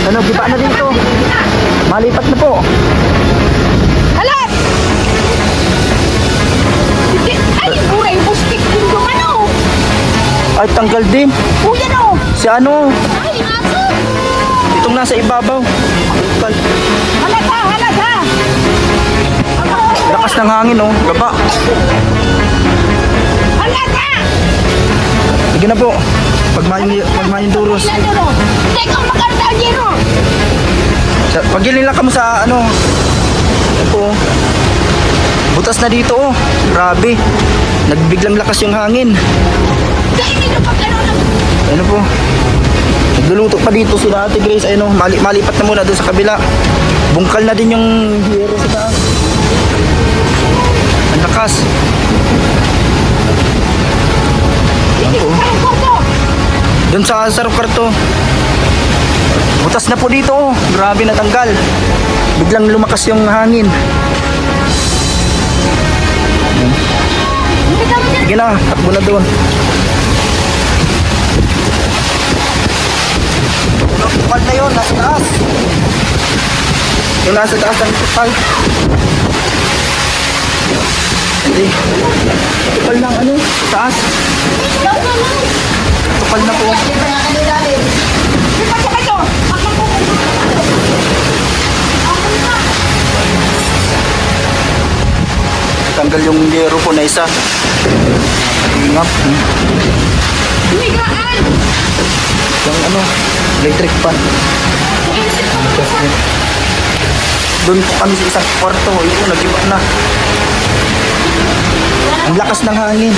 Ano, giba na dito. Malipat na po. Alat! Ay, buray, bustik din yung ano. Ay, tanggal din. Kuya no. Si ano, Ay, aso. itong nasa ibabaw. Tanggal. Halat ha, halat ha. Lakas ng hangin, oh. Gaba. Halat ha. Sige na po. Pagmayong duros. Ilan yun o? Teka, magkano tayo dito? Pagilin lang kamo sa ano. Ito, oh. Butas na dito, oh. Grabe. Nagbiglang lakas yung hangin. Dahil dito pagkano ng... Ano po? Nagluluto pa dito si Ate Grace. Ayun, oh. Malipat na muna doon sa kabila. Bungkal na din yung hiyero sa taas. Ang lakas. Ano po? Ang koto. Doon sa sarap karto. Butas na po dito, oh. Grabe natanggal. Biglang lumakas yung hangin. Hindi kami dyan. Sige na, takbo na doon. Tukal na yun, nasa taas. Yung nasa taas ng tukal. Hindi. Tukal ng ano, taas. Tukal na po. Di pa siya kayo. Ako po. Tanggal yung lero po na isa. Ingap. Higaan. Yung ano, electric fan. Doon po kami sa isang kwarto. Yun, nag-iba na. Ang lakas ng hangin.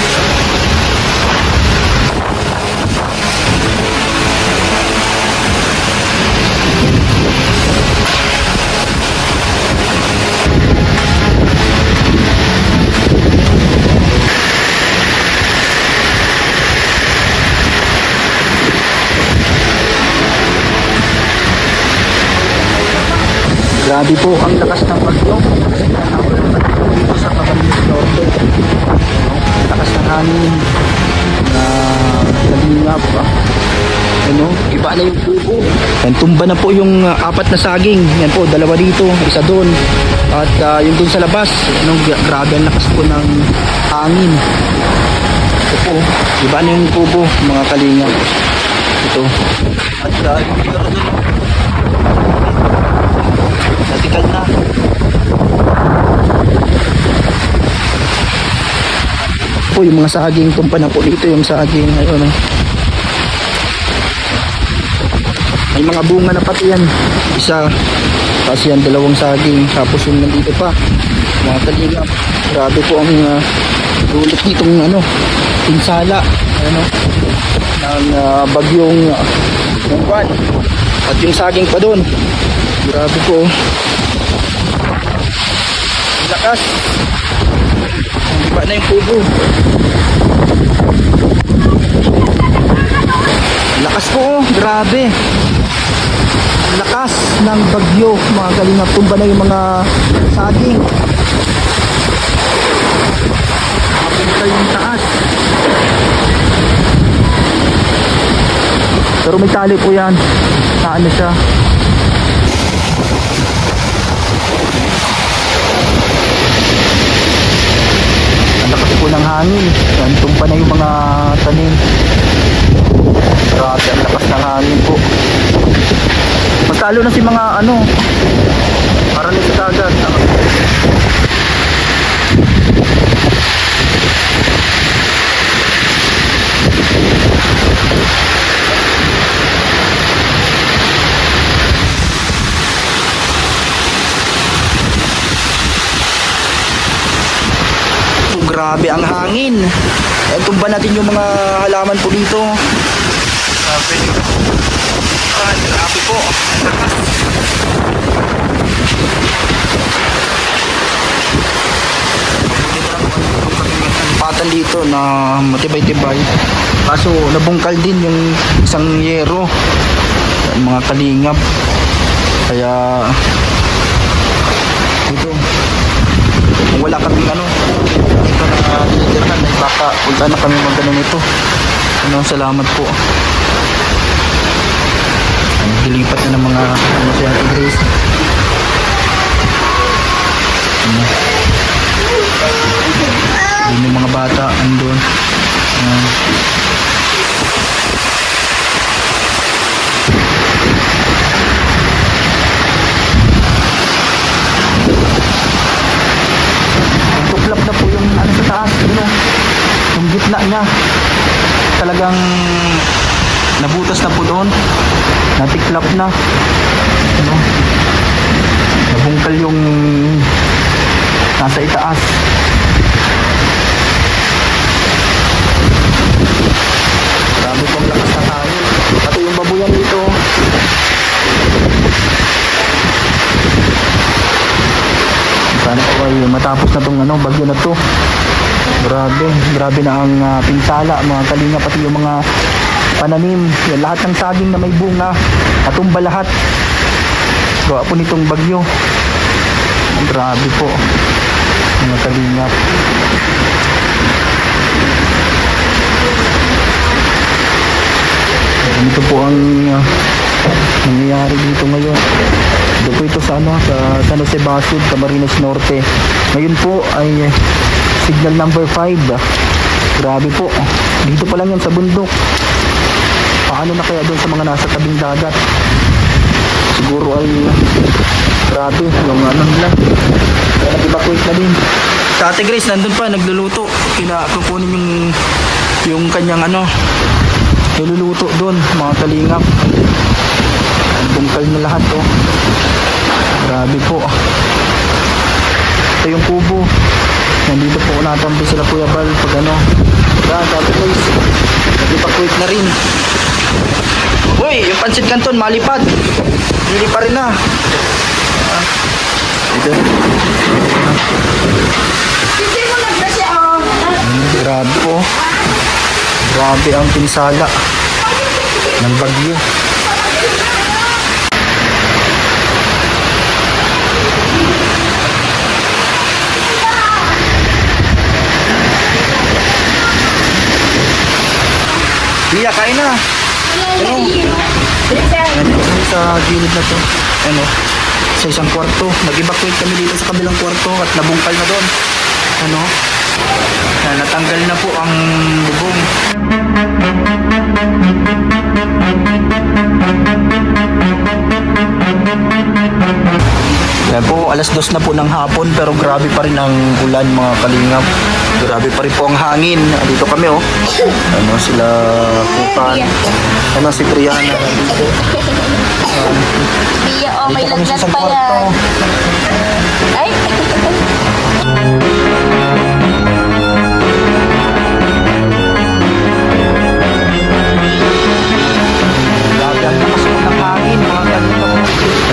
Grabe po ang lakas ng bagyo. Dito sa Camarines Norte. Lakas ng hangin na nalingap pa. Ano, iba na yung tubo. Yan, tumba na po yung apat na saging. Yan po, dalawa dito, isa doon. At yung doon sa labas, ano, grabe ang lakas po ng hangin. Ito po, iba na yung tubo, mga kalingap. Ito. At yung pero doon, natikal na. Po yung mga saging tumpa na po dito yung saging ayun. May mga bunga na pati yan. Isa kasi yan dalawang saging tapos yung nandito pa mga kalingap. Grabe po ang dulot nitong ano pinsala ano ng bagyong Juan. At yung saging pa doon. Grabe po. Ang lakas. Iba na yung tubo. Ang lakas po. Grabe. Ang lakas ng bagyo. Mga kalingap. Tumba na yung mga saging. Napunta yung taas. Pero may tali po yan. Saan na siya? Ang lakas po ng hangin. Yan, tumpa na yung mga tanim. Grabe, ang lakas ng hangin po. Magkalo na si mga ano, para na sa dagat. Grabe ang hangin. Eh, tumba natin yung mga halaman po dito. Grabe. Grabe po. Patan dito na matibay-tibay. Kaso nabungkal din yung isang yero. Mga kalingap. Kaya dito kung wala kaming ano dito na tinitirhan ay baka punta na kami magano nito. Ano, salamat po. naglilipat na ng mga ano si Ate Grace. Ano? Doon yung mga bata andun. Tuklap na po yung ano sa taas, ano, yung gitna niya. Talagang nabutas na po doon. Natiklap na. Ano? Nabungkal yung nasa itaas. Grabe pong lakas ng hangin. Pati yung babuyan dito. Sana po ay matapos na tong ano, bagyo na to. Grabe na ang pinsala, mga kalinga, pati yung mga pananim. Yan, lahat ng saging na may bunga, natumba lahat. Gawa po nitong bagyo. Grabe po, mga kalinga. Ito po ang nangyayari dito ngayon. Ito po ito sa ano, sa San Jose Basud, Camarines Norte. Ngayon po ay signal number 5. Grabe po. Dito pa lang yan sa bundok. Paano na kaya doon sa mga nasa tabing dagat? Siguro ay grabe yung ano nila. Kaya nag-evacuate na din. Sa Ate Grace nandun pa, nagluluto. Kukunin yung kanyang ano, niluluto doon, mga kalingap. Bungkal na lahat oh. Grabe po. Ito yung kubo. Nandito po natampi sila Kuya Bal pag ano. Yan, Ate Grace, nag-evacuate na rin. Uy, yung Pansit Canton malipad. Hindi pa rin na. Ito. Hindi mo nagdasi ako. Grabe po. Grabe ang pinsala ng bagyo. Iya, kain na. Ano? Nandito sa gilid na to. Ano? Sa isang kwarto. Nag-evacuate kami dito sa kabilang kwarto at nabungkal na doon. Ano? Natanggal na po ang bubong. Yan po, alas 2 na po ng hapon pero grabe pa rin ang ulan, mga kalingap. Grabe pa rin po ang hangin. Dito kami oh. Ano sila Kupan. Ano si Triana dito. Iya, oh, may Dito kami sa lagnat isang pa kwarto. yan. Ay! Grabe ang lakas po ng hangin, mga kalingap.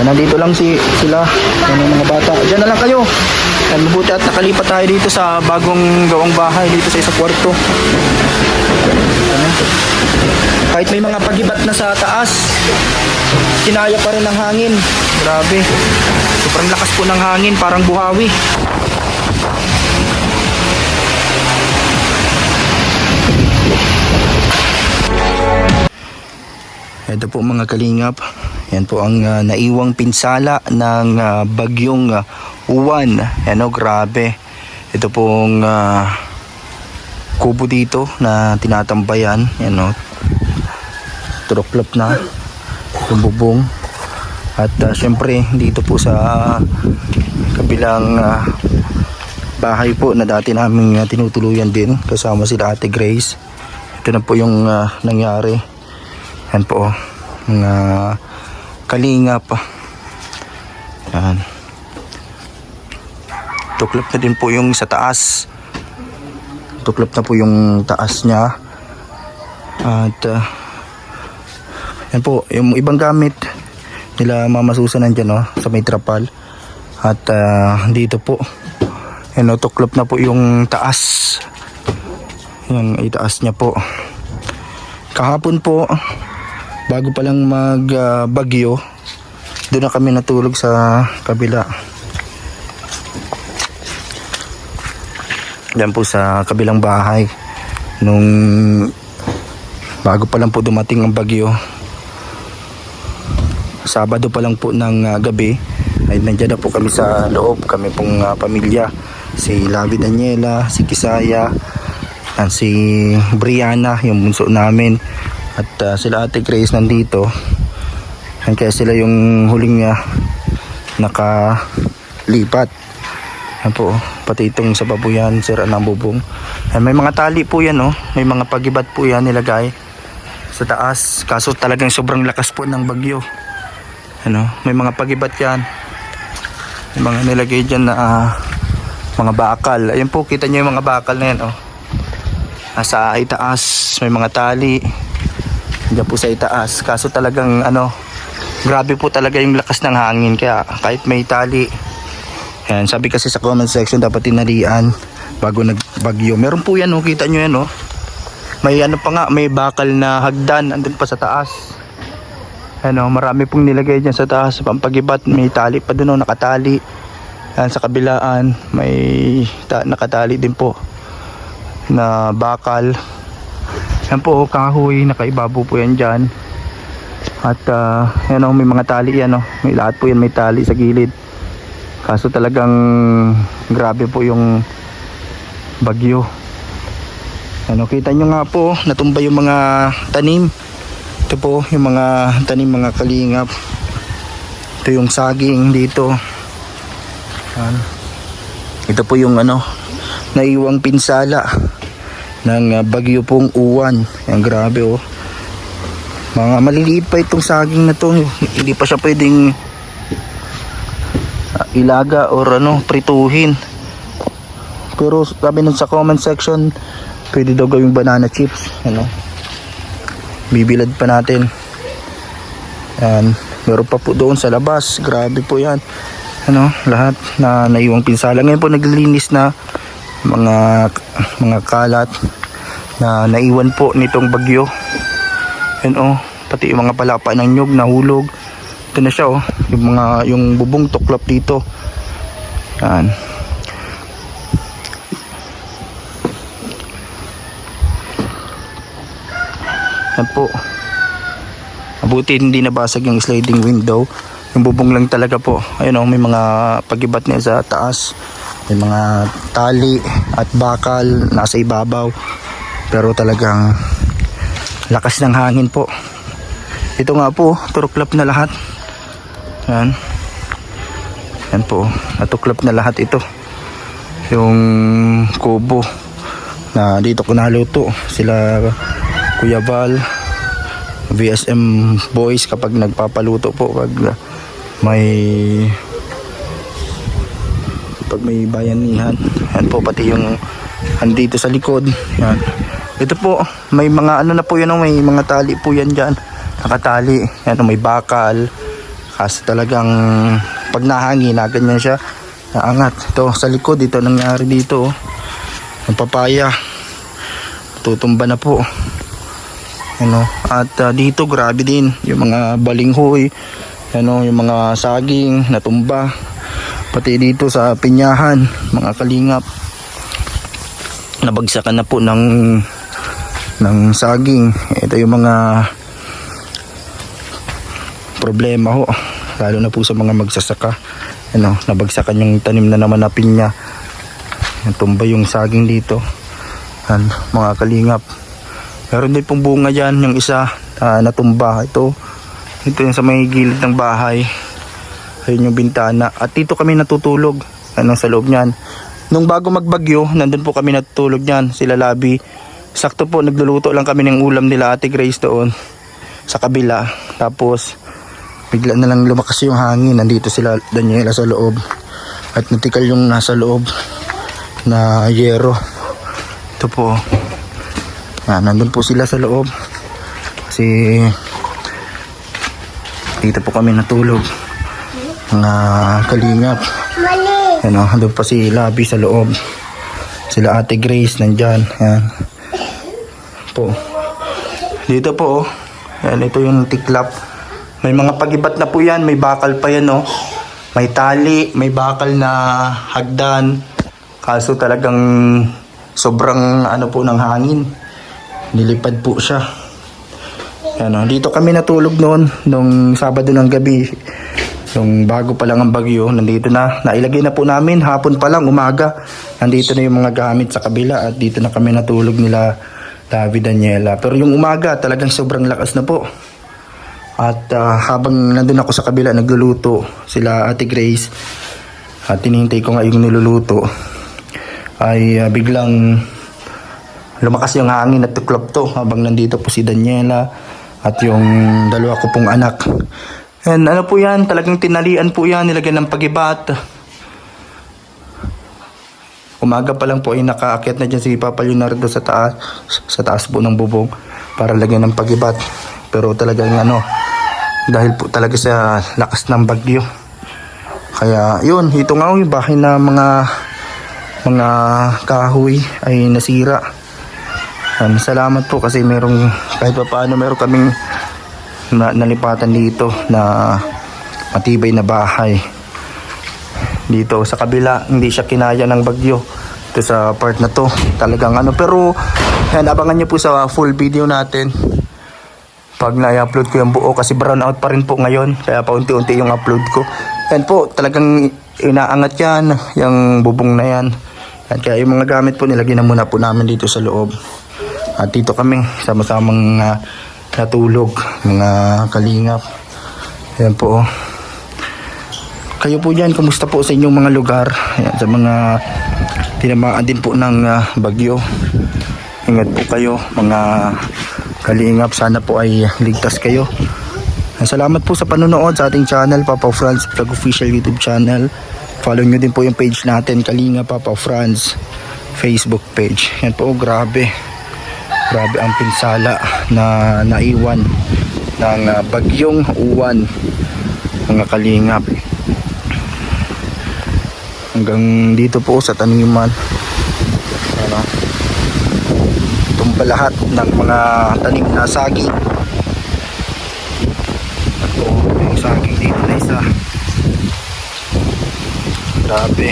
Nandito lang sila, yan ang mga bata. Diyan na lang kayo. Yan, mabuti at nakalipat tayo dito sa bagong gawang bahay dito sa isang kwarto. Ano? Kahit may mga pagibat na sa taas, kinaya pa rin ng hangin. Grabe. Sobrang lakas po ng hangin, parang buhawi. Ito po mga kalingap. Yan po ang naiwang pinsala ng bagyong Uwan. Ano, grabe. Ito pong kubo dito na tinatambayan. Yan o. Turuklop na yung bubong. At syempre dito po sa kabilang bahay po na dati namin tinutuluyan din kasama sila Ate Grace. Ito na po yung nangyari. Yan po mga kalingap. Yan. Tuklop na din po yung sa taas. Tuklop na po yung taas niya. At yan po, yung ibang gamit nila Mama Susan nandyan sa may trapal. At dito po, yan tuklop na po yung taas. Yung itaas niya po. Kahapon po, bago pa lang magbagyo, doon na kami natulog sa kabila. Yan po sa kabilang bahay. Nung bago pa lang po dumating ang bagyo. Sabado pa lang po ng gabi ay nandiyan na po kami sa loob. Kami pong pamilya, si Lavi Daniela, si Kisaya, at si Brianna, yung bunso namin, at sila Ate Grace nandito. And kaya sila yung huling nakalipat. Yan po, pati itong sa babuyan, sira ng bubong. And may mga tali po yan, may mga pagibat po yan nilagay sa taas. Kaso talagang sobrang lakas po ng bagyo. May mga pagibat yan. May mga nilagay dyan na mga bakal. Ayan po, kita nyo yung mga bakal na yan. Nasa itaas, may mga tali. Diyan po sa itaas. Kaso talagang grabe po talaga yung lakas ng hangin. Kaya kahit may tali, yan, sabi kasi sa comment section dapat tinalian bago nagbagyo. Meron po yan, kita nyo yan. May pa nga, may bakal na hagdan andun pa sa taas. Marami pong nilagay dyan sa taas pampagibat. May tali pa dun, nakatali. Yan, sa kabilaan may nakatali din po na bakal. Yan po, kahoy, nakaibabo po yan dyan. At may mga tali yan, may lahat po yan, may tali sa gilid. Kaso talagang grabe po yung bagyo. Kita nyo nga po, natumba yung mga tanim. Ito po yung mga tanim, mga kalingap. Ito yung saging dito. Ito po yung naiwang pinsala ng bagyo pong Uwan. Yan, grabe mga maliliit pa itong saging na to. Hindi pa siya pwedeng ilaga or prituhin. Pero sabi nun sa comment section, pwede daw gawing banana chips. Bibilad pa natin. Yan, meron pa po doon sa labas. Grabe po yan. Lahat na naiwang pinsala. Ngayon po naglilinis na mga kalat na naiwan po nitong bagyo. Yan pati yung mga palapa ng nyug nahulog. Ito na siya yung bubong tuklap dito. Yan. Yan po. Mabuti hindi nabasag yung sliding window. Yung bubong lang talaga po. Ayun may mga pagibat niya sa taas. May mga tali at bakal nasa ibabaw. Pero talagang lakas ng hangin po. Ito nga po, turuklap na lahat. Yan. Yan po, natuklap na lahat ito. Yung kubo na dito ko naluto. Sila Kuya Val, VSM boys kapag nagpapaluto po pag may bayanihan. Yan po, pati yung andito sa likod. Yan. Ito po, may mga na po yan, may mga tali po yan dyan. Nakatali. Yan, may bakal. Kasi talagang pag nahangin, ganyan siya. Naangat. Ito, sa likod, ito nangyari dito. Ang papaya. Tutumba na po. At dito grabe din yung mga balinghoy, yung mga saging natumba, pati dito sa pinyahan, mga kalingap, nabagsakan na po ng saging. Ito yung mga problema lalo na po sa mga magsasaka. Nabagsakan yung tanim na naman na pinya, natumba yung saging dito. Mga kalingap, meron din pong bunga dyan, yung isa natumba. Ito yung sa may gilid ng bahay. Ayun yung bintana. At dito kami natutulog sa loob nyan. Nung bago magbagyo, nandun po kami natutulog nyan. Sila Labi, sakto po nagluluto lang kami ng ulam nila Ate Grace doon sa kabila. Tapos bigla na lang lumakas yung hangin. Nandito sila Daniela sa loob. At natikal yung nasa loob na yero. Ito po, nandun po sila sa loob kasi dito po kami natulog, mga kalingap. Nandun pa si Labi sa loob, sila Ate Grace nandyan. Yan po, dito po yan, ito yung tiklap. May mga pagibat na po yan, may bakal pa yan may tali, may bakal na hagdan. Kaso talagang sobrang po ng hangin, nilipad po siya. Ano, dito kami natulog noon nung Sabado ng gabi. Nung bago pa lang ang bagyo, nandito na. Nailagay na po namin hapon pa lang, umaga. Nandito na yung mga gamit sa kabila at dito na kami natulog nila David, Daniela. Pero yung umaga talagang sobrang lakas na po. At habang nandun ako sa kabila nagluluto sila Ate Grace at tinihintay ko nga yung niluluto ay biglang lumakas yung hangin at tuklap to habang nandito po si Daniela at yung dalawa ko pong anak. And ano po yan, talagang tinalian po yan, nilagyan ng pagibat. Umaga pa lang po ay nakaakyat na dyan si Papa Leonardo sa taas po ng bubong para lagyan ng pagibat. Pero talagang dahil po talaga sa lakas ng bagyo. Kaya yun, ito nga yung bahay na mga kahoy ay nasira. Salamat po kasi merong kahit pa paano meron kaming nalipatan dito na matibay na bahay. Dito sa kabila hindi siya kinaya ng bagyo. Ito sa part na to talagang pero yan, abangan nyo po sa full video natin pag na-upload ko yung buo kasi brown out pa rin po ngayon kaya paunti-unti yung upload ko. Yan po talagang inaangat yan yung bubong na yan. Yan, kaya yung mga gamit po nilagyan na muna po namin dito sa loob. At dito kami sama-samang natulog, mga kalingap. Ayan po. Kayo po dyan, kumusta po sa inyong mga lugar? Ayan, sa mga tinamaan din po ng bagyo. Ingat po kayo, mga kalingap. Sana po ay ligtas kayo. Salamat po sa panonood sa ating channel, Papa Franz Vlog Official YouTube channel. Follow nyo din po yung page natin, Kalingap Papa Franz Facebook page. Yan po, grabe ang pinsala na naiwan ng bagyong uwan, mga kalingap. Hanggang dito po sa taniman. Tumba lahat ng mga tanim na saging. Yung saging dito na isa. Grabe.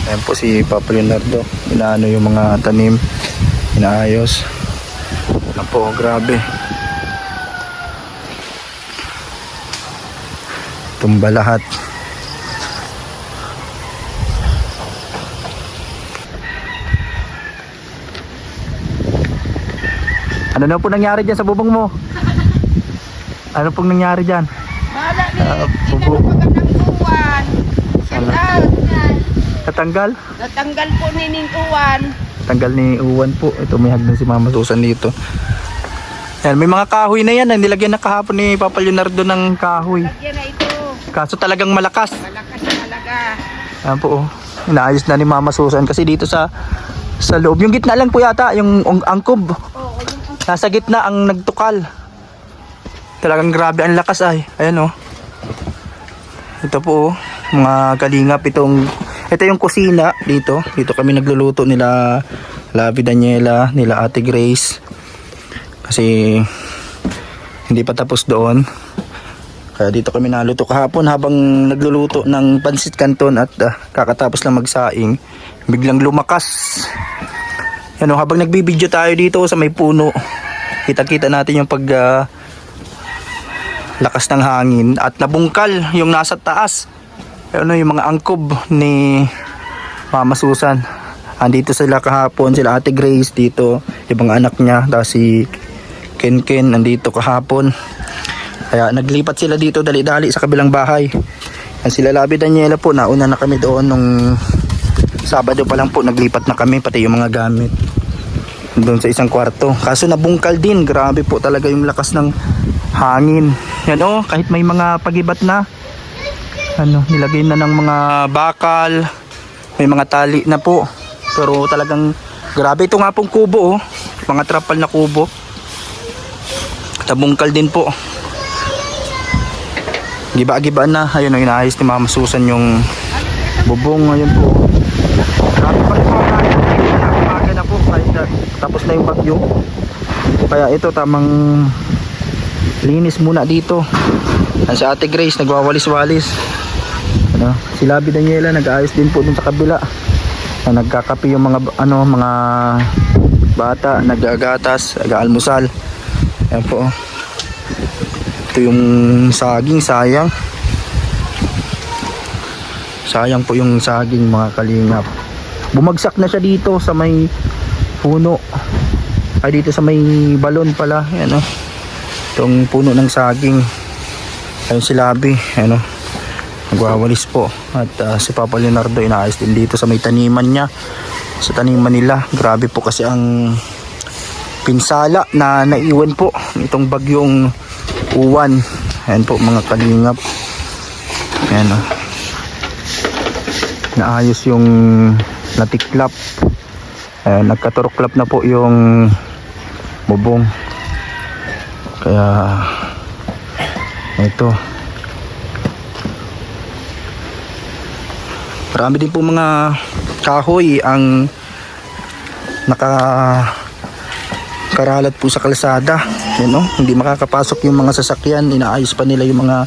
Ayan po si Papa Leonardo. Inaano yung mga tanim. Inaayos. Ayan po, grabe. Tumba lahat. Ano na po nangyari dyan sa bubong mo? Ano pong nangyari dyan? Wala ni, bubong. magandang uwan. Shout out. Natanggal? Natanggal po ni uwan. Tanggal ni uwan po. Ito may hagdan si Mama Susan dito. Yan, may mga kahoy na yan. Nilagyan na kahapon ni Papa Leonardo ng kahoy. Lagyan na ito. Kaso talagang malakas. Malakas talaga. Yan po. Inaayos na ni Mama Susan kasi dito sa loob. Yung gitna lang po yata, yung angkob. Oo, yung Nasa gitna ang nagtukal. Talagang grabe ang lakas ay. Ayan Ito po mga kalingap. Ito yung kusina dito. Dito kami nagluluto nila Lavi, Daniela, nila Ate Grace. Kasi hindi pa tapos doon. Kaya dito kami naluto kahapon habang nagluluto ng pansit canton at kakatapos lang magsaing. Biglang lumakas. Habang nagbibideo tayo dito sa may puno. Kita-kita natin yung lakas ng hangin at nabungkal yung nasa taas. Yung mga angkob ni Mama Susan. Andito sila kahapon, sila Ate Grace dito, yung mga anak niya, tapos si Ken nandito kahapon. Kaya naglipat sila dito dali-dali sa kabilang bahay. Yan sila Labi, Daniela po, nauna na kami doon nung Sabado pa lang po, naglipat na kami pati yung mga gamit doon sa isang kwarto. Kaso nabungkal din, grabe po talaga yung lakas ng hangin. Yan kahit may mga pagibat na. Nilagay na ng mga bakal, may mga tali na po. Pero talagang grabe. Ito nga pong kubo mga trapal na kubo. Tabungkal din po. Giba-giba na. Ayun inaayos ni Mama Susan yung bubong. Ayun po. Grabe pa rin mga kaya. Umaga na po kahit tapos na yung bagyo. Kaya ito tamang linis muna dito. Si Ate Grace nagwawalis-walis. Si Labi, Daniela nag-aayos din po dun sa kabila. Nagkakape yung mga mga bata, nagagatas, nag-aalmusal. Ayan po. Ito yung saging, sayang. Sayang po yung saging mga kalingap. Bumagsak na siya dito sa may puno. Ay dito sa may balon pala. Ayan o. Itong puno ng saging. Ayun si Labi. Ayan o. Nagwawalis po. At si Papa Leonardo inaayos din dito sa may taniman niya. Sa taniman nila. Grabe po kasi ang pinsala na naiwan po itong bagyong uwan. Ayan po mga kalingap. Ayan o. Naayos yung natiklap. Nagkaturuklap na po yung bubong. Kaya ito. Marami din po mga kahoy ang nakakaralat po sa kalsada. Yan, no? Hindi makakapasok yung mga sasakyan. Inaayos pa nila yung mga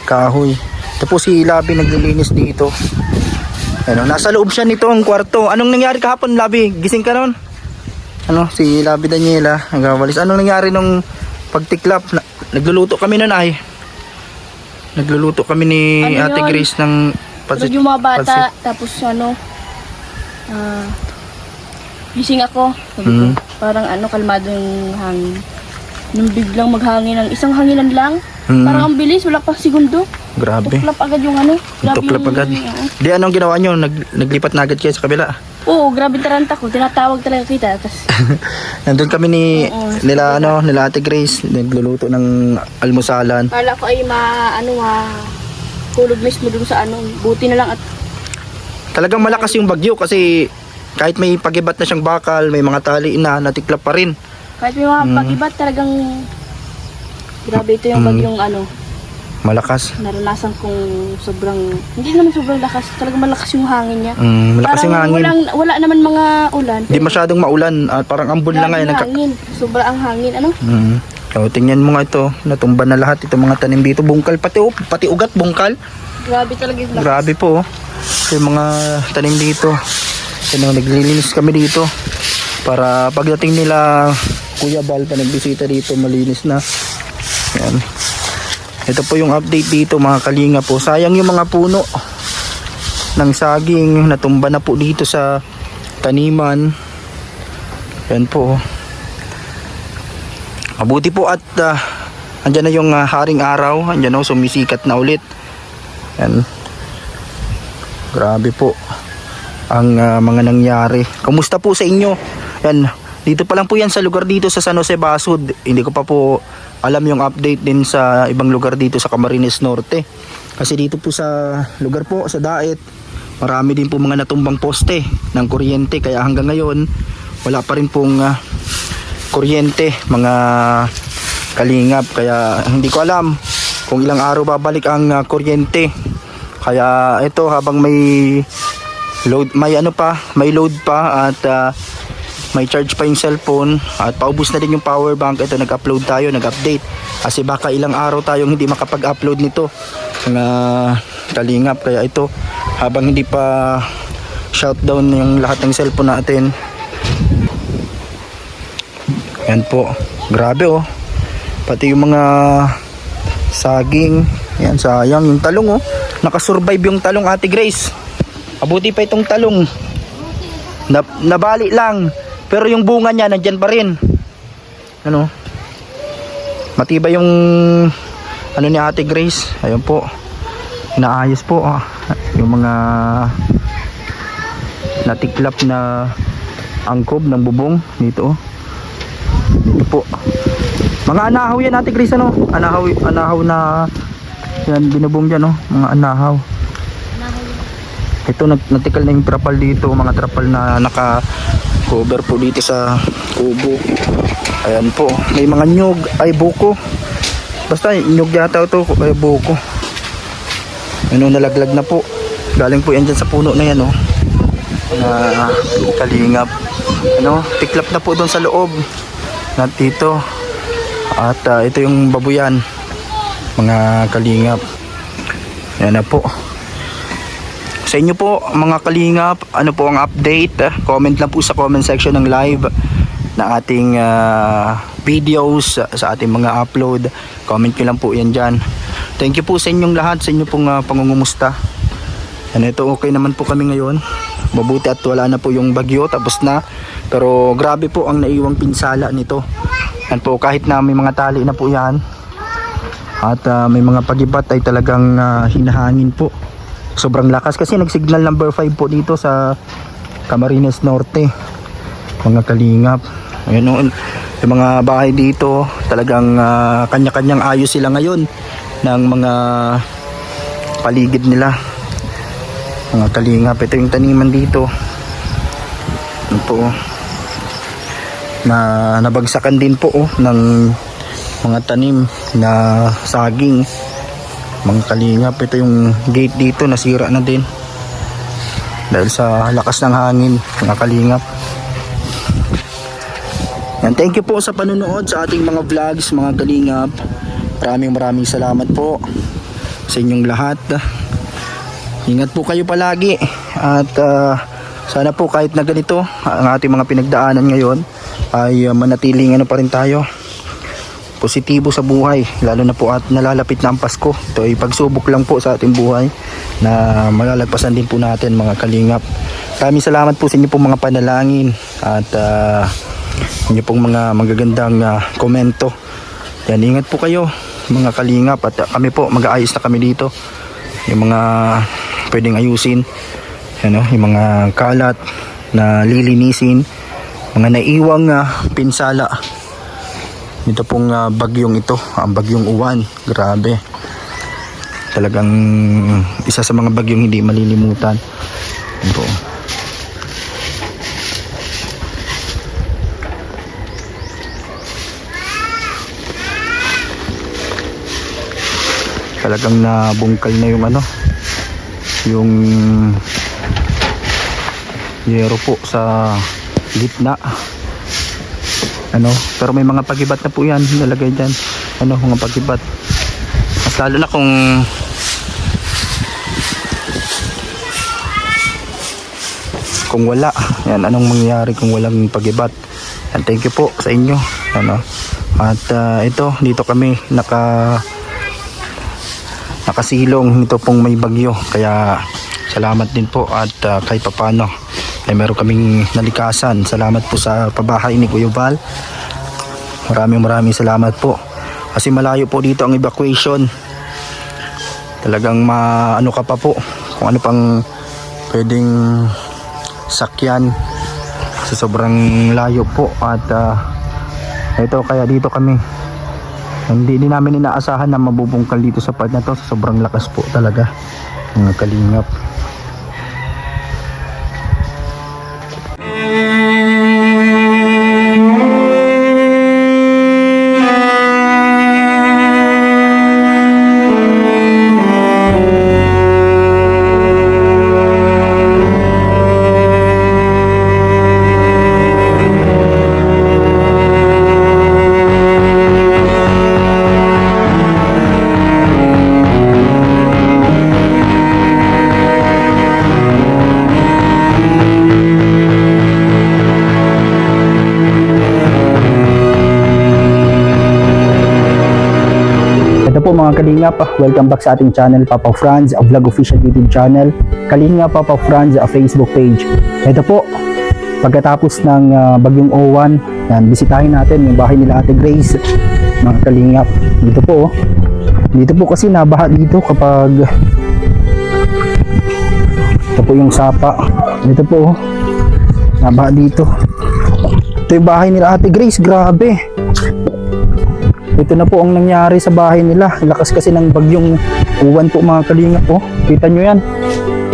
kahoy. Ito po si Labi naglilinis dito. Ano, nasa loob siya nito ang kwarto. Anong nangyari kahapon, Labi? Gising ka noon? Ano, si Labi Daniela, nagwawalis. Anong nangyari nung pagtiklap? Nagluluto kami noon ay. Nagluluto kami ni Ano Ate yun? Grace ng Tulog yung mga bata, tapos gising ako. Sabi ko, parang kalmado yung hangin. Nung biglang maghangin ng isang hanginan lang, parang ang bilis, wala pang segundo. Grabe. Tuklap agad yung Grabe Tuklap agad. Di anong ginawa nyo? Naglipat na agad kayo sa kabila? Oo, grabe taranta ko. Tinatawag talaga kita. Tas, Nandun kami nila Ate Grace, nagluluto ng almusalan. kala ko ay tulog mismo dun sa buti na lang at Talagang malakas yung bagyo kasi kahit may pagibat na siyang bakal, may mga tali na natiklap pa rin. kahit may mga pagibat talagang grabe ito yung bagyong Malakas. naranasan kong hindi naman sobrang lakas, talagang malakas yung hangin niya. Malakas yung Parang hangin. wala naman mga ulan. Hindi masyadong maulan at parang ambon lang ngayon. hangin. Sobra ang hangin, So, tingnan mo nga ito, natumba na lahat itong mga tanim dito, bungkal pati ugat bungkal. Grabe talaga yung lakas. Grabe po. Yung mga tanim dito. Naglilinis kami dito para pagdating nila Kuya Bal pa nagbisita dito, malinis na. Yan. Ito po yung update dito mga kalinga po. Sayang yung mga puno ng saging, natumba na po dito sa taniman. Yan po. Mabuti po at andyan na yung haring araw. Andyan na, sumisikat na ulit. Yan. Grabe po ang mga nangyari. Kumusta po sa inyo? Yan. Dito pa lang po yan sa lugar dito sa San Jose Basud. Hindi ko pa po alam yung update din sa ibang lugar dito sa Camarines Norte. Kasi dito po sa lugar po, sa Daet, marami din po mga natumbang poste ng kuryente. Kaya hanggang ngayon, wala pa rin pong kuryente, mga kalingap. Kaya hindi ko alam kung ilang araw babalik ang kuryente. Kaya ito, habang may load, may load pa at may charge pa yung cellphone at paubos na din yung power bank. Ito, nag-upload tayo, nag-update kasi baka ilang araw tayong hindi makapag-upload nito mga kalingap. Kaya ito, habang hindi pa shutdown yung lahat ng cellphone natin. Yan po, grabe oh, pati yung mga saging. Yan, sayang yung talong oh, nakasurvive yung talong, Ate Grace. Abuti pa itong talong, nabali lang. Pero yung bunga niya nandyan pa rin. Matibay yung ni Ate Grace. Ayun po, inaayos po yung mga natiklap na angkob ng bubong dito. Dito po. Mga anahaw yan, Ate Grace, anahaw na yan, binubong dyan, mga anahaw. Ito, natikal na yung trapal dito, mga trapal na naka-cover po dito sa kubo. Ayan po, may mga nyug, ay buko. Basta nyug yata ito, ay buko. Nalaglag na po. Galing po yan dyan sa puno na yan, na kalingap. Tiklap na po doon sa loob. Dito. At ito yung babuyan, mga kalingap. Yan na po. Sa inyo po mga kalingap, ano po ang update? Comment lang po sa comment section ng live na ating videos sa ating mga upload. Comment nyo lang po yan dyan. Thank you po sa inyong lahat, sa inyong pong pangungumusta. And ito, okay naman po kami ngayon. Mabuti at wala na po yung bagyo, tapos na. Pero grabe po ang naiwang pinsala nito. Yan po, kahit na may mga tali na po yan at may mga pagibat ay talagang hinahangin po. Sobrang lakas kasi nagsignal number 5 po dito sa Camarines Norte, mga kalingap. Ayun, yung mga bahay dito talagang kanya-kanyang ayos sila ngayon ng mga paligid nila, mga kalingap. Ito yung taniman dito. Ano po, na nabagsakan din po ng mga tanim na saging, mga kalingap. Ito yung gate dito, nasira na din dahil sa lakas ng hangin, mga kalingap. And thank you po sa panunood sa ating mga vlogs, mga kalingap. Maraming salamat po sa inyong lahat. Ingat po kayo palagi at sana po kahit na ganito ang ating mga pinagdaanan ngayon ay manatiling pa rin tayo positibo sa buhay, lalo na po at nalalapit na ang Pasko. Ito ay pagsubok lang po sa ating buhay na malalagpasan din po natin, mga kalingap. Maraming salamat po sa inyo pong mga panalangin at inyo pong mga magagandang komento. Yan, ingat po kayo, mga kalingap, at kami po mag-aayos na kami dito. Yung mga pwedeng ayusin, yung mga kalat na lilinisin, mga naiwang pinsala nito pong bagyong ito, ang bagyong Uwan. Grabe, talagang isa sa mga bagyong hindi malilimutan. Ito, talagang nabungkal na yung yero po sa gitna. Pero may mga pagibat na po yan nilagay dyan, mga pagibat. Mas lalo na kung wala yan, anong mangyayari kung walang pagibat. And thank you po sa inyo, at ito, dito kami nakasilong nito pong may bagyo, kaya salamat din po. At kahit papano ay meron kaming nalikasan. Salamat po sa pabahay ni Kuya Val. Maraming salamat po, kasi malayo po dito ang evacuation. Talagang maano ka pa po kung ano pang pwedeng sakyan, kasi sobrang layo po. At ito, kaya dito kami, hindi din namin inaasahan na mabubungkal dito sa part na to. Sobrang lakas po talaga, mga kalingap. Po mga kalingap, welcome back sa ating channel, Papa Franz, a vlog official YouTube channel, Kalingap Papa Franz, a Facebook page. Ito po, pagkatapos ng bagyong Uwan, yan, bisitahin natin yung bahay nila Ate Grace, mga kalingap. Dito po kasi nabaha dito kapag ito po yung sapa. Dito po nabaha dito. Ito yung bahay nila Ate Grace. Grabe, ito na po ang nangyari sa bahay nila. Lakas kasi ng bagyong Uwan po, mga kalingap po. Kita nyo yan.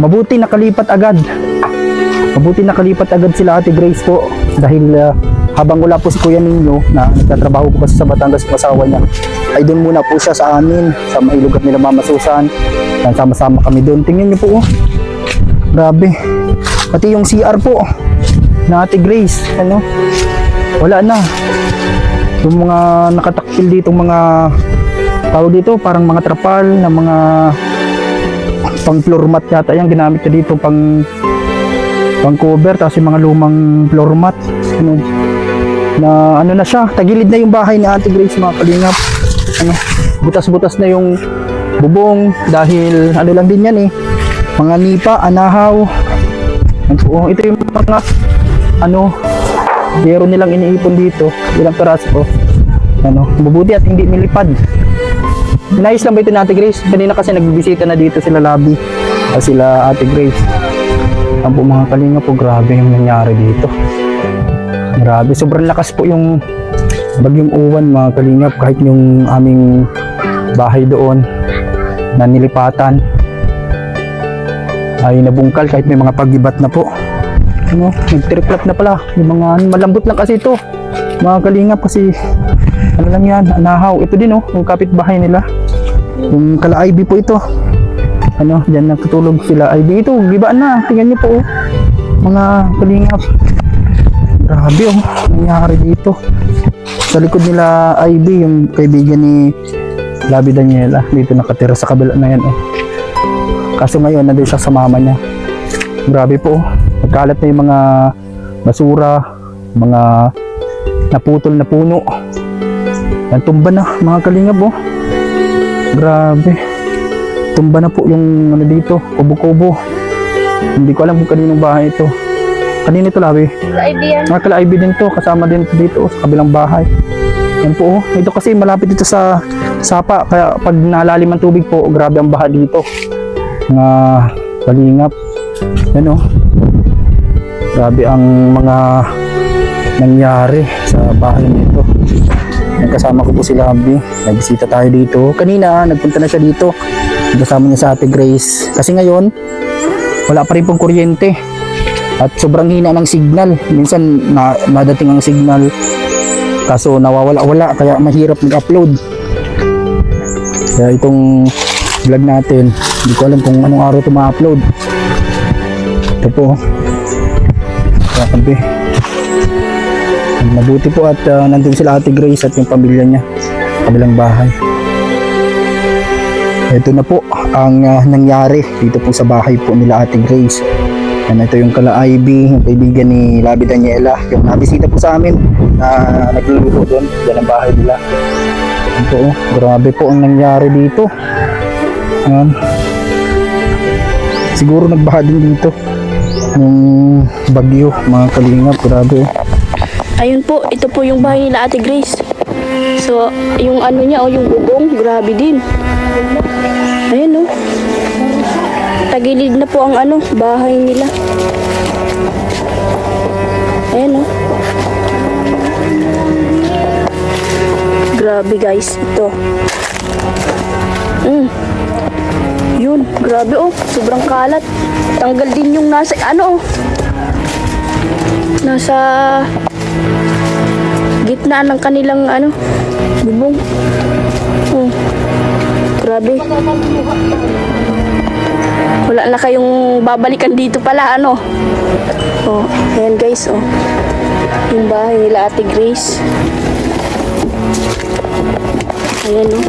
Mabuti nakalipat agad sila Ate Grace po, dahil habang wala po si Kuya Ninyo na nagtatrabaho po kasi sa Batangas yung asawa niya, ay doon muna po siya sa amin sa may lugar nila Mama Susan. Yan, sama-sama kami doon. Tingnan nyo po, grabe. Pati yung CR po na Ate Grace, wala na. Yung mga nakatakpil dito, mga tawag dito, parang mga trapal na mga pang floor mat yata yan ginamit na dito, pang cover. Tapos yung mga lumang floor mat, Na ano na siya, tagilid na yung bahay ni Ate Grace mga kalingap. Ano, butas-butas na yung bubong dahil ano lang din yan eh. Mga nipa, anahaw. Yan po, ito yung mga ano, zero nilang iniipon dito. Ilang peraso. Ano, mabuti at hindi nilipad. Inayos lang ba ito ni Ate Grace? Kanina kasi nagbibisita na dito sila Labi. Sila Ate Grace. Ang po mga kalingap po, grabe yung nangyari dito. Grabe, sobrang lakas po yung bagyong uwan mga kalingap, kahit yung aming bahay doon na nilipatan ay nabungkal kahit may mga pagibat na po. Ano, nagtriplap na pala yung mga malambot lang kasi ito mga kalingap kasi ano lang yan, anahaw. Ito din oh, yung kapitbahay nila, yung kala Ivy po ito. Ano, dyan natutulog sila Ivy. Ito, gibaan na, tingnan nyo po oh, mga kalingap. Grabe oh, nangyari dito. Sa likod nila Ivy, yung kaibigan ni Labi Daniela, dito nakatira sa kabila na yan oh. Kaso ngayon, nandun siya sa mama niya. Grabe po oh, nagkalat na yung mga basura, mga naputol na puno. Yan, tumba na mga kalingap oh. Grabe. Tumba na po yung ano dito, kubo-kubo. Hindi ko alam kung kaninong bahay ito. Kanino ito Labi? Ivy yan. Mga kala-Ivy din to, kasama din dito sa kabilang bahay. Yan po oh. Ito kasi malapit dito sa sapa, kaya pag nalalim ang tubig po, grabe ang baha dito. Mga kalingap. Yan oh. Grabe ang mga nangyari sa bahay nito. Kasama ko po si Labi. Nagbisita tayo dito. Kanina, nagpunta na siya dito. Kasama niya sa Ate Grace. Kasi ngayon, wala pa rin pong kuryente. At sobrang hina ng signal. Minsan nadating ang signal kaso nawawala-wala kaya mahirap mag-upload. Kaya itong vlog natin, hindi ko alam kung anong araw ito ma-upload. Ito po. Grabe. Mabuti po at nandun sila Ate Grace at yung pamilya niya kabilang bahay. Ito na po ang nangyari dito po sa bahay po nila Ate Grace. Yan, ito yung kala Ivy, yung kaibigan ni Labi Daniela, yung nabisita po sa amin na nagluluto doon, yan ang bahay nila. Ito, grabe po ang nangyari dito. Yan. Siguro nagbaha din dito yung bagyo, mga kalingap, grabe. Ayun po, ito po yung bahay nila Ate Grace. So, yung ano niya, yung bubong, grabe din. Ayun oh. Tagilid na po ang ano, bahay nila. Ayan oh. Grabe guys, ito. Yun, grabe oh, sobrang kalat. Tanggal din yung nasa, ano oh. Nasa gitna ng kanilang ano, bubong. Grabe. Wala na kayong babalikan dito pala, ano. Oh, ayan guys, oh. Yung bahay nila Ate Grace. Ayan, oh.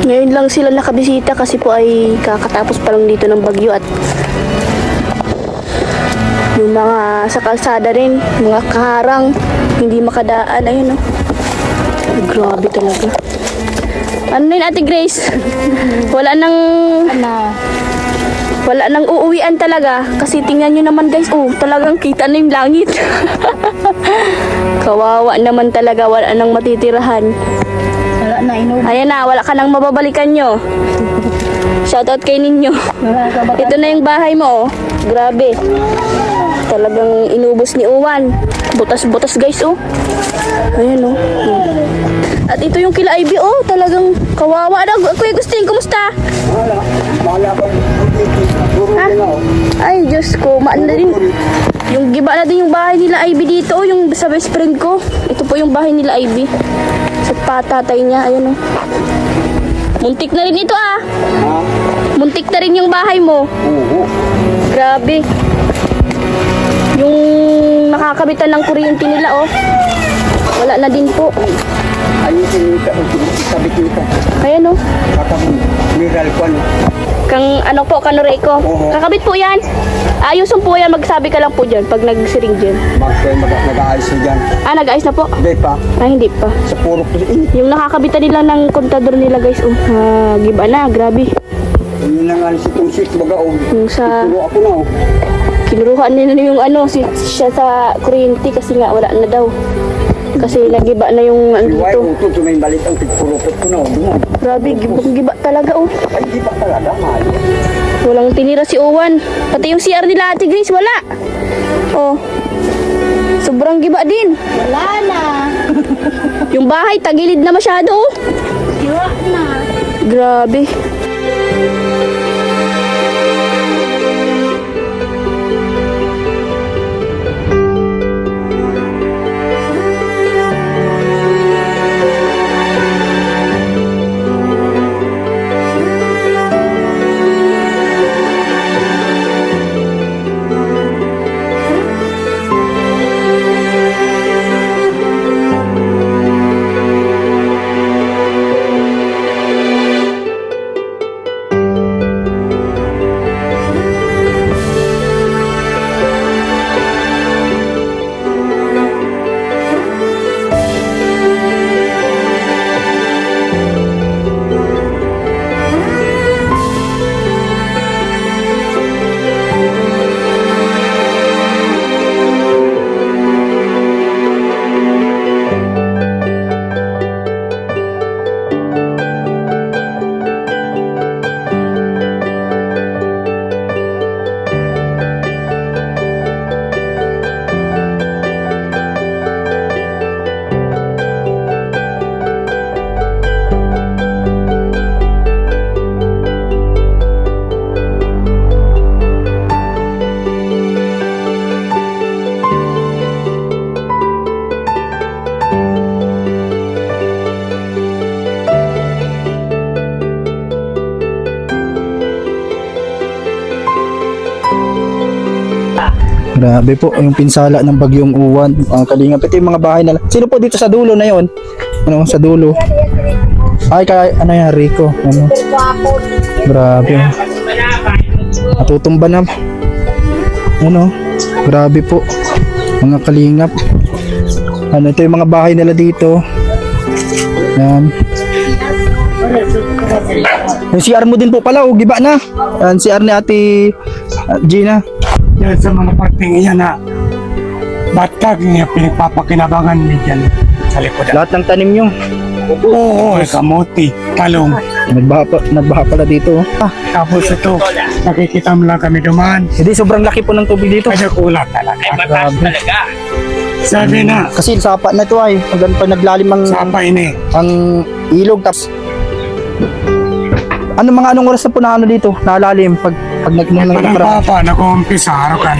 Ngayon lang sila nakabisita kasi po ay kakatapos pa lang dito ng bagyo at yung mga sa kalsada rin, mga kaharang, hindi makadaan. Ayun, oh. Grabe talaga. Ano na yun, Ate Grace? Wala nang uuwian talaga. Kasi tingnan nyo naman guys, oh, talagang kita na yung langit. Kawawa naman talaga, wala nang matitirahan. Wala na, Ayan na, wala ka nang mababalikan nyo. Shoutout kay ninyo. Ito na yung bahay mo, oh. Grabe. Talagang inubos ni Uwan. Butas-butas guys, oh. Ayan, oh. At ito yung kila Ivy, oh, talagang kawawa na. Kuya Agustin, kumusta? Ha? Ay, Diyos ko, maan na din. Yung giba na din yung bahay nila Ivy dito, oh, yung sa best friend ko. Ito po yung bahay nila Ivy. Sa patatay niya, ayun, oh. Muntik na rin ito, ah. Muntik na rin yung bahay mo. Grabe. Yung nakakabitan ng kuryente nila, oh. Wala na din po. Ayun, sabit nito. Ayan, oh. Mineral ko, ano? Kang ano po, Kanureko. Oo. Kakabit po yan. Ayusin po yan, magsabi ka lang po dyan pag nagsiring dyan. Mag-aayos na dyan. Nag-ayos na po? Hindi pa. Hindi pa. Sa puro ko. Yung nakakabitan nila ng kontador nila guys, giba na, grabe. Yun na nga si itong switch baga. Yung sa, Puro ako na. kinuruhan nila yung siya sa kuryente kasi nga wala na daw. Kasi nagiba na yung Si Wai, dito. uto, may balit ang pagpurupot ko na. Grabe, giba talaga Ay, di pa talaga. Mahal. Walang tinira si Owan. Pati yung CR nila Ate Grace, wala. Oh. Sobrang giba din. Wala na. Yung bahay, tagilid na masyado. Iwa na. Grabe. Grabe po, yung pinsala ng bagyong uwan. Ang kalingap. Ito yung mga bahay nila. Sino po dito sa dulo na yon? Ano, sa dulo? Ay, kaya, ano yan, Rico? Ano? Grabe. Natutumba na. Ano? Grabe po. Mga kalingap. Ano, ito yung mga bahay nila dito. Yan. Yung CR mo din po pala, giba na. Yan, CR ni Ate Gina. Yan sa mga parting iyan na batag niya pinagpapakinabangan niya dyan sa likodan. Lahat ng tanim nyo. Oo, kamote, talong. Nagbaha pala dito. Tapos ito, nakikita mo lang kami dumaan. Hindi, sobrang laki po ng tubig dito. Kaya kulat talaga. Sabi na, Kasi sapa na ito ay, hanggang pag naglalim sapa ini. ang ilog. Tapos, anong oras na po na dito? Nalalim pag Parang nagparang. papa, nag-uumpisa harukan.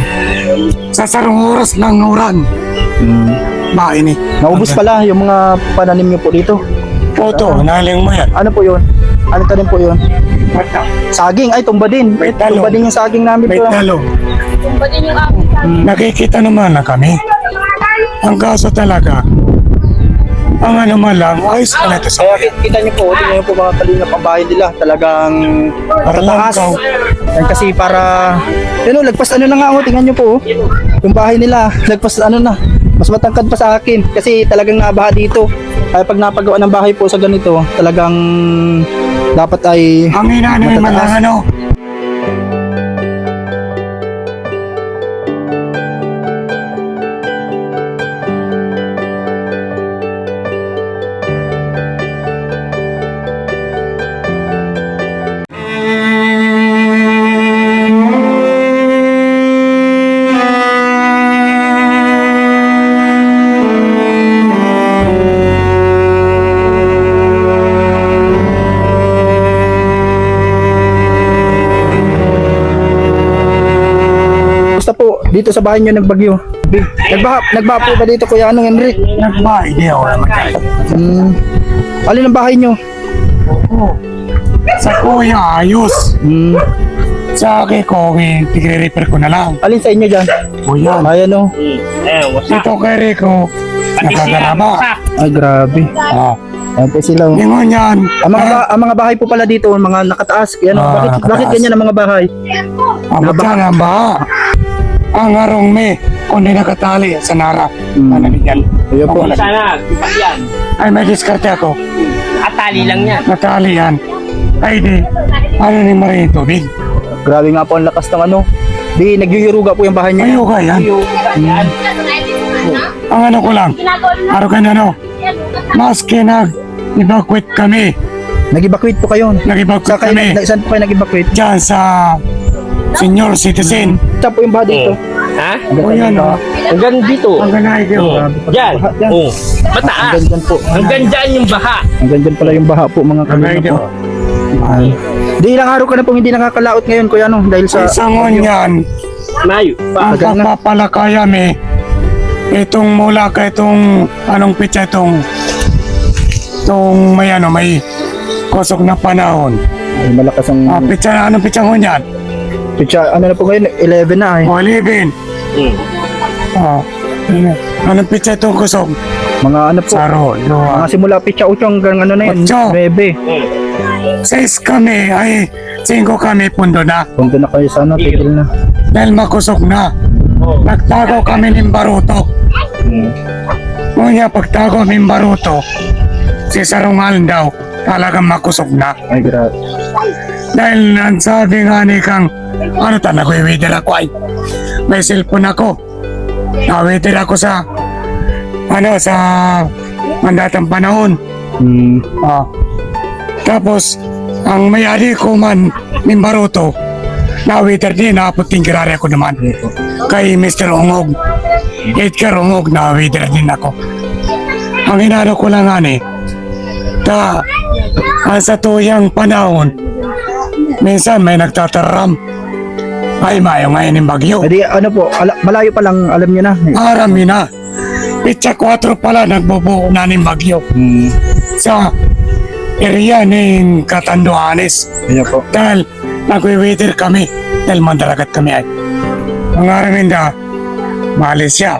Sa sarong oras lang uran. Ba ini. Naubos pala yung mga pananim nyo po dito. Oto, naling mo yan. Ano po yun? Ano tanim po yun? Bata, Saging. Ay, tumba din. May talong. Tumba din yung saging namin may po. talong. Tumba din yung aking Nakikita naman na kami. Ang kaso talaga, ang ano man lang, ayos ka na ito sa Kaya kita nyo po, tingnan nyo po mga kalingap ang bahay nila. Talagang matataas. Parang Yan kasi para, yun o, lagpas ano na nga o, tingnan nyo po. Yung bahay nila, lagpas ano na. Mas matangkad pa sa akin kasi talagang nabaha dito. Kaya pag napagawa ng bahay po sa ganito, talagang dapat ay ang inaano man lang ano. basta po dito sa bahay nyo nagbagyo. Nagbaha po ba dito Kuya Anong Henry? Nagba, hindi ako naman tayo. Alin ang bahay nyo? Oo. Sa kuya, ayos. Sa akin ko, tigre-repair ko na lang. Alin sa inyo dyan? Kuya, Ayan o. ito kay Rico, nakagarama. Ay grabe. Ah, Ayan po sila. Oh. Ningon yan. Ang mga bahay po pala dito, mga nakataas. Yan, bakit nakataas. ganyan ang mga bahay? Ang baga ang baha. Ang arong me, kundi nakatali sa nara. Ano niyan? Ayan po. Sana, yan. Ay, may diskarte ako. Atali lang yan. Natali yan. Ay, di. Ano ni Marie tubig? Grabe nga po ang lakas ng ano. Di, nagyuyuruga po yung bahay niya. Ayaw ka yan. Yan. Ang ano ko lang. Araw ka na no. Maski nag-evacuate kami. Nag-evacuate po kayo. Nag-evacuate kami. Saan po kayo nag-evacuate? Diyan sa senior citizen. Saan po yung bahay dito? Ha? O yan o. Hanggang dito. Ang ganay ko. Yan. Oh. Hanggang Mataas. dyan po. Hanggang dyan yung baha. Hanggang dyan pala yung baha po mga Ang ganay kanina ko. po. Di ilang araw ka na pong hindi nakakalaot ngayon kuya no dahil sa Isang yan. Mayo. Ang kapapalakaya me. Itong mula ka itong anong pitsa itong may ano may kusok na panahon. ay, malakas ang Pitsa na anong pitsa ko yan? pitsa ano na po ngayon 11 na ay O 11. Anong pitsa itong kusok? mga ano po Saro. mga simula pitsa 8 hanggang ano na yan 9 6 kami ay 5 kami pundo na. punto na kayo sa ano tigil na Dahil makusok na. Nagtago kami ng baruto. Ngunit pagtago ng baruto, si Sarungal daw talagang makusok na. ay grabe Dahil nagsabi nga ni Kang, ano ta, nag-wither ako ay. May cellphone ako. Nag-wither ako sa, sa mandatang panahon. Tapos, ang may-ari ko man, ng baruto, na-wither din, naputing kirari ako naman. Kay Mr. Ongog. Edgar Ongog, na-wither din ako. Ang inano ko lang ani, sa tuyang panahon, minsan may nagtataram. Ay, mayo ngayon yung bagyo. di ano po malayo pa lang alam niyo na Arami na. Pitsa 4 pala nagbubuo na ng bagyo. Sa area ng Catanduanes. ayan po Dahil nagwi-waiter kami. Dahil mandalagat kami ay. Ang aramin da, Malaysia.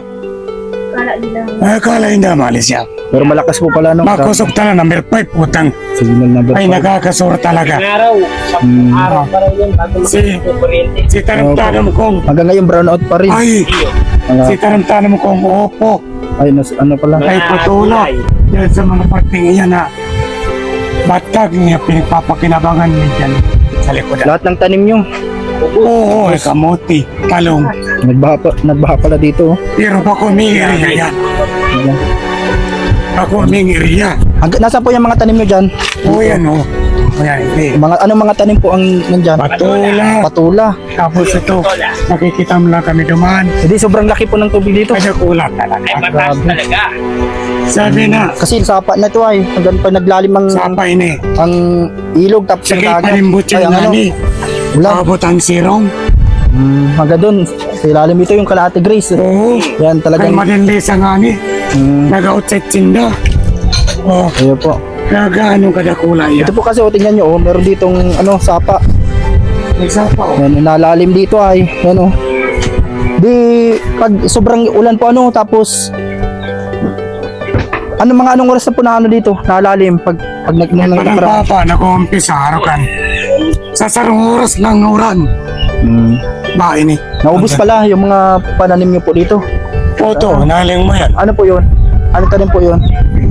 Akala hindi Malaysia. pero malakas po pala no Makusok tala number 5 utang. signal number Ay 5 nakakasura talaga. Araw. Sa araw pa rin yun. Bago Si- kuryente. Si taram-tanam kong, hanggang ngayon brown out pa rin ay, si taram-tanam kong opo. ay ano pala Ay putula. Yan sa mga parting iyan na batag niya pinagpapakinabangan niya dyan sa likodan. lahat ng tanim niyo Oo, ay kamote, talong. nagbaha pala dito oh. Pero ako may area yan. Ayan. Ako may area. Nasaan po yung mga tanim nyo dyan? Oo yan o. Ayan, hindi. Anong mga tanim po ang nandyan? Patula. Patula. Tapos ito, nakikita mo lang kami dumaan. Hindi, sobrang laki po ng tubig dito. Kaya kulat Ay, talaga. mataas talaga. Sabi na, Kasi sapa na ito ay, hanggang pa naglalim sapa ini. ang ilog tapos Sige, ang dagat. palimbot Ay, yung ang nani. ulan. Abot ang sirong. Hanggang doon, sa ilalim ito yung Kalahati Grace. Oo. Yan Kay talagang, madindi sa ngani. Nag-outside sinda. Oh, ayun po. nag-ano kada kulay yan. Ito po kasi, tingnan nyo, meron ditong sapa. Nagsapa o. Yan, nalalim dito ay, yan o. Di, pag sobrang ulan po tapos, anong oras na po na dito, nalalim, pag Parang nagkaraan. papa, nag-umpisa harakan. Sa sarong oras lang uran. Ba ini. Naubos pala yung mga pananim nyo po dito. Oto, naling mo yan. Ano po yun? Ano tanim po yun?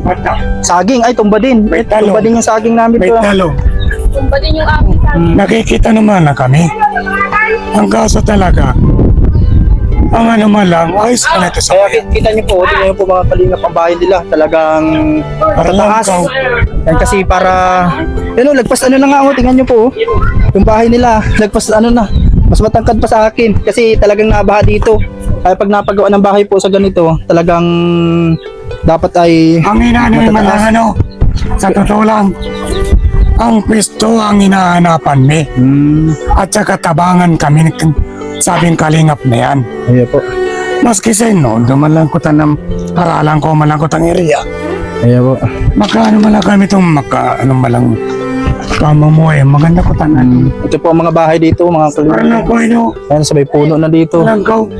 Bata, Saging, ay tumba din. May talong. Tumba din yung saging namin may po. talong. Tumba din yung aking sabi. Nakikita naman na kami. Ang kaso talaga, ang ano man lang, ayos ka na ito sa Kaya kita nyo po, tingnan nyo po mga kalingap ang bahay nila. Talagang tataas. ikaw. Yan kasi para, lagpas na nga ako, tingnan nyo po. Yung bahay nila, lagpas na. Mas matangkad pa sa akin kasi talagang nabaha dito. Kaya pag napagawa ng bahay po sa ganito, talagang dapat ay Ang inaano man matataas. lang sa totoo lang, ang pwesto ang hinahanapan me. At saka tabangan kami sabing kalingap na yan. Ayan po. Maski sa inyo, duman lang ko ng haralan ko, malang ko tang area. Ayan po. Magkaano man lang kami itong malang pamamuhay. Maganda ko tanan. Ito po ang mga bahay dito, mga Parang kalingap. lang ko ino, Ayan, sabay puno na dito. walang ko.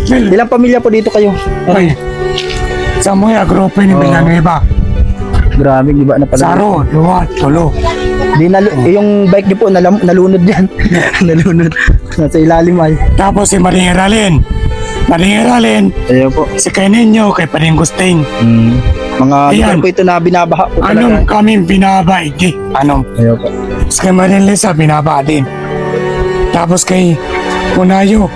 Well, Ilang pamilya po dito kayo? ay, sa mga grupo ni Villanueva. Grabe, giba na pala. Saro, luwa, tulo. Di yung bike niyo po nalunod yan. Nalunod. Nasa ilalim ay. Tapos si Maring Iralin. Maring Iralin, Ayun po. si kay ninyo, kay Paring Gusting. Mga Ayan. lugar po ito na binabaha po Anong talaga. kami binaba, hindi. Anong? Ayun po. Tapos kay Maring Lisa, binaba din. Tapos kay Punayo.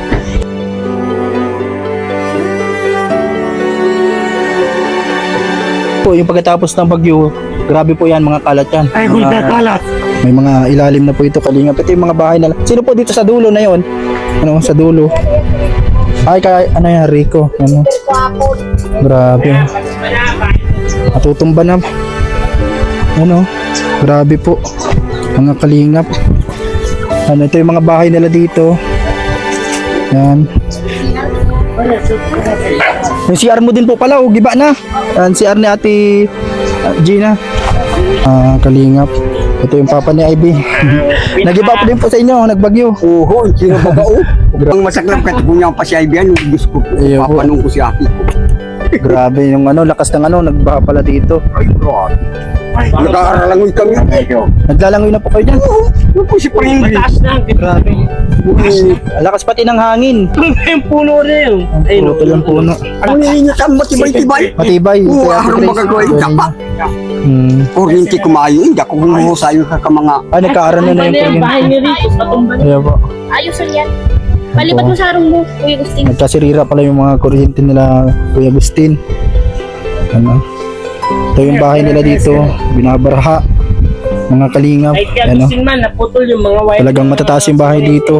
Po, yung pagkatapos ng bagyo, grabe po yan mga kalat yan. Ay, gulpe kalat. May mga ilalim na po ito, kalingap. Ito yung mga bahay na. Sino po dito sa dulo na yon? Ano, sa dulo? Ay, kaya, ano yan, Rico. Ano? Grabe. Matutumba na. Ano? Grabe po. Mga kalingap. Ano, ito yung mga bahay nila dito. Yan. Yung CR mo din po pala, giba na. Yan, CR ni Ate Gina. Kalingap. Ito yung papa ni Ivy. Nagiba po din po sa inyo, nagbagyo. Oo, sino ba ba? Ang masaklap ka, kung niya pa si Ibian, yung Diyos ko, Iyo po. papanong ko si Aki. Grabe yung ano, lakas ng ano, nagbaha pala dito. Nag-aaralangoy kami. Naglalangoy na po kayo dyan. Yung po si Pringli. Mataas na. Grabe. Lakas pati ng hangin. Yung puno na yun. Ayun. Puro yung puno. Ang nilinyo ka, matibay-tibay. Matibay. Oo, Kaya araw Grace, magagawa yung ganun. kapa. Kuryente kumayo, hindi ako humuhusayo ka mga... Nagkaaran na Ano yung yung bahay kuryente. ni Rico? Patumba na. Ayan po. Ayusan yan. Palipat mo sa arong mo, Kuya Gusting. Nagkasirira pala yung mga kuryente nila, Kuya Agustin. Ano? Ito yung bahay nila dito, binabaraha. Mga kalingap. Ay, kaya Ano? gusin man, naputol yung mga wire. Talagang matataas yung bahay dito.